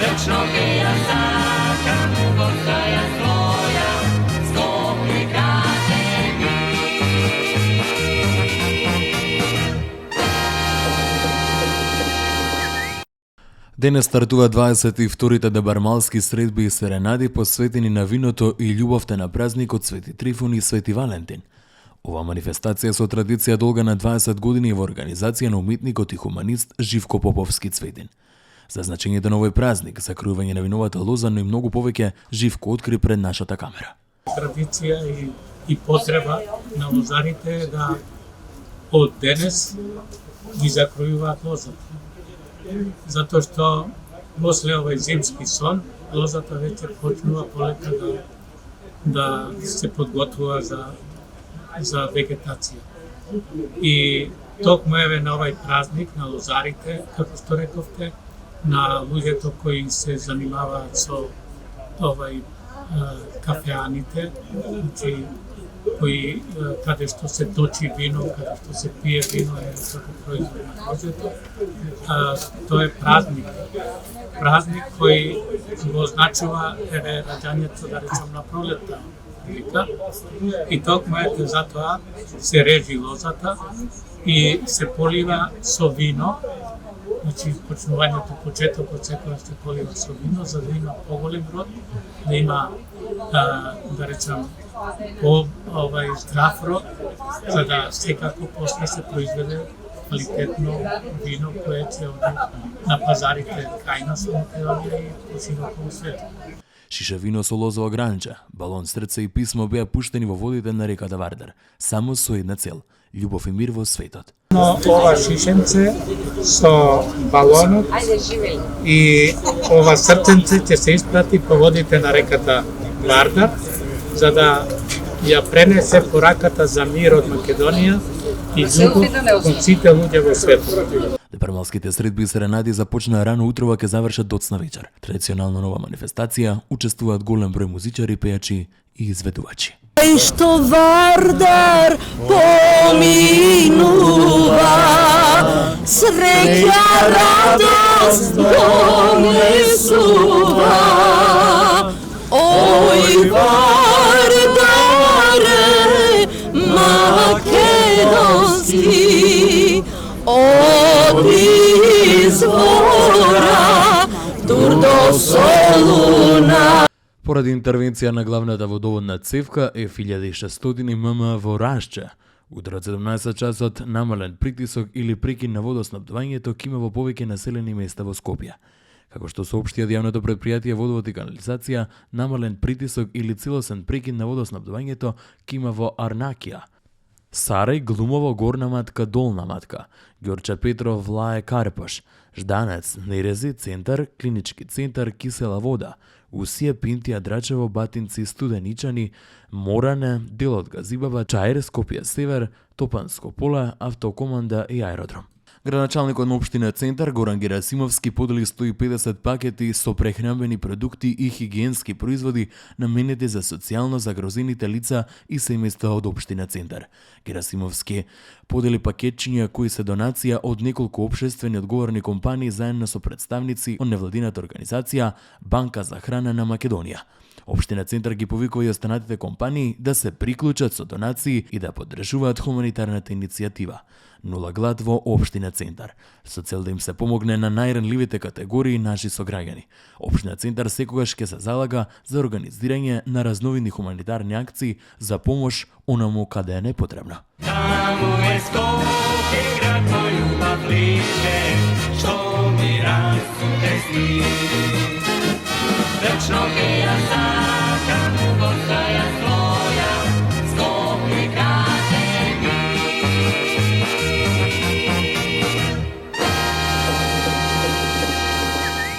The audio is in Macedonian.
Večno bija saka, postaja svoja, skopli kaže mi. Денес стартува 22-те дебармалски средби и серенади посветени на виното и љубовта на празникот Свети Трифун и Свети Валентин. Ова манифестација со традиција долга на 20 години во организација на уметникот и хуманист Живко Поповски Цветин. За значењето на овој празник, закриување на виновата лоза, но и многу повеќе, Живко откри пред нашата камера. Традиција и потреба на лозарите е да од денес ги закројуваат лозата. Затоа што после овој зимски сон, лозата веќе почнува полека да се подготвува за вегетација. И токму еве на овој празник на лозарите, како што рековте, на луѓето кои се занимаваат со овој кафеаните, значи кои каде што се точи вино, каде што се пие вино како производ на лозето. Тоа е празник. Празник кој го означува еве раѓањето, да речем, на пролетта. И токму ете затоа се режи лозата и се полива со вино. Значи, почнувањето, почетокот секогаш се полива со вино, за да има поголем род, да има, да речем, здрав род, за да секако после се произведе квалитетно вино кое ќе оди на пазарите кај нас во Македонија и пошироко во светот. Шиша вино со лозово гранче, балон срце и писмо беа пуштени во водите на реката Вардар, само со една цел – љубов и мир во светот. Но ова шишенце со балонот и ова срценце ќе се испрати по водите на реката Вардар, за да ја пренесе пораката за мир од Македонија и љубов кон сите луѓе во светот. Дебармалските средби и серенади започнаа рано утрова, ке завршат доцна вечер. Традиционално на ова манифестација учествуваат голем број музичари, пејачи и изведувачи. И што Вардар поминува, среќа радост донесува. Ој Вардаре македонски, од извора тур до Солуна. Поради интервенција на главната водоводна цевка Е1600 мм во Рашче, утре од 17 часот намален притисок или прекин на водоснабдувањето ќе има во повеќе населени места во Скопје. Како што соопшти од јавното предпријатие Водовод и канализација, намален притисок или целосен прекин на водоснабдувањето ќе има во Арнакија, Сарај, Глумово, Горна Матка, Долна Матка, Ѓорче Петров, Влае, Карпаш, Жданец, Нерези, Центар, Клинички центар, Кисела вода, Усија, Пинтија, Драчево, Батинци, Студеничани, Моране, дел од Газибаба, Чаир, Скопје Север, Топанско поле, Автокоманда и аеродром. Градоначалникот на општина Центар Горан Герасимовски подели 150 пакети со прехранбени продукти и хигиенски производи наменети за социјално загрозените лица и семејства од општина Центар. Герасимовски подели пакетчиња кои се донација од неколку општествени одговорни компании заедно со представници од невладината организација Банка за храна на Македонија. Општина Центар ги повикува и останатите компании да се приклучат со донации и да поддржуваат хуманитарната иницијатива Нула глад во Општина Центар, со цел да им се помогне на најранливите категории наши сограѓани. Општина Центар секогаш ќе се залага за организирање на разновидни хуманитарни акции за помош онаму каде е непотребно. Таму е Скопје, град мој љубав лише, што ми расте сни. Вечно